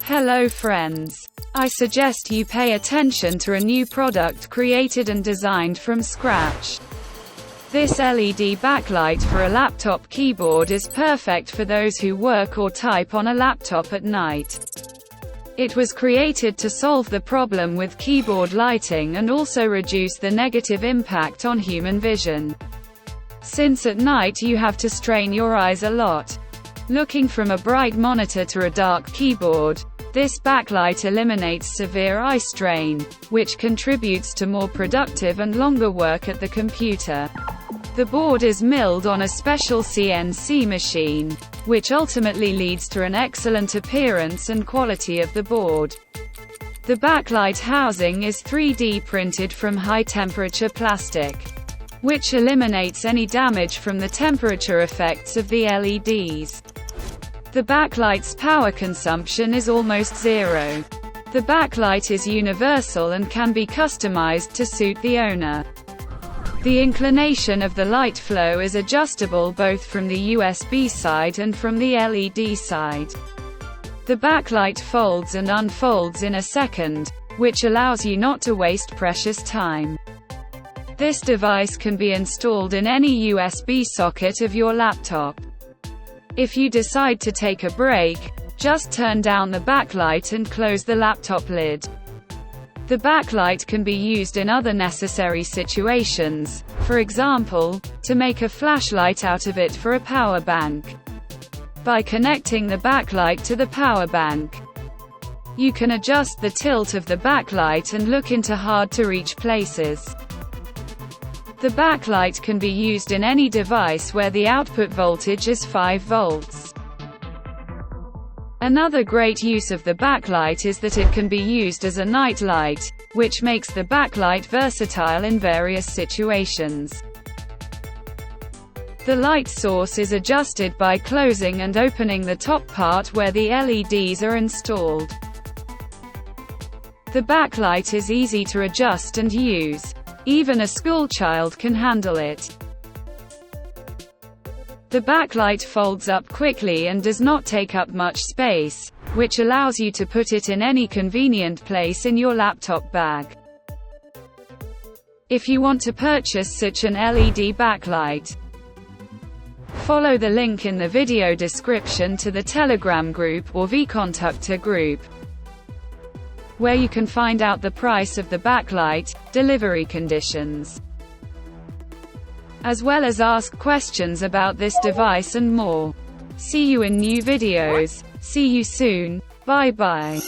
Hello friends. I suggest you pay attention to a new product created and designed from scratch. This LED backlight for a laptop keyboard is perfect for those who work or type on a laptop at night. It was created to solve the problem with keyboard lighting and also reduce the negative impact on human vision. Since at night you have to strain your eyes a lot, looking from a bright monitor to a dark keyboard, this backlight eliminates severe eye strain, which contributes to more productive and longer work at the computer. The board is milled on a special CNC machine, which ultimately leads to an excellent appearance and quality of the board. The backlight housing is 3D printed from high-temperature plastic, which eliminates any damage from the temperature effects of the LEDs. The backlight's power consumption is almost zero. The backlight is universal and can be customized to suit the owner. The inclination of the light flow is adjustable both from the USB side and from the LED side. The backlight folds and unfolds in a second, which allows you not to waste precious time. This device can be installed in any USB socket of your laptop. If you decide to take a break, just turn down the backlight and close the laptop lid. The backlight can be used in other necessary situations, for example, to make a flashlight out of it for a power bank. By connecting the backlight to the power bank, you can adjust the tilt of the backlight and look into hard-to-reach places. The backlight can be used in any device where the output voltage is 5 volts. Another great use of the backlight is that it can be used as a night light, which makes the backlight versatile in various situations. The light source is adjusted by closing and opening the top part where the LEDs are installed. The backlight is easy to adjust and use. Even a schoolchild can handle it. The backlight folds up quickly and does not take up much space, which allows you to put it in any convenient place in your laptop bag. If you want to purchase such an LED backlight, follow the link in the video description to the Telegram group or vContactor group, where you can find out the price of the backlight, delivery conditions, as well as ask questions about this device and more. See you in new videos. See you soon. Bye bye.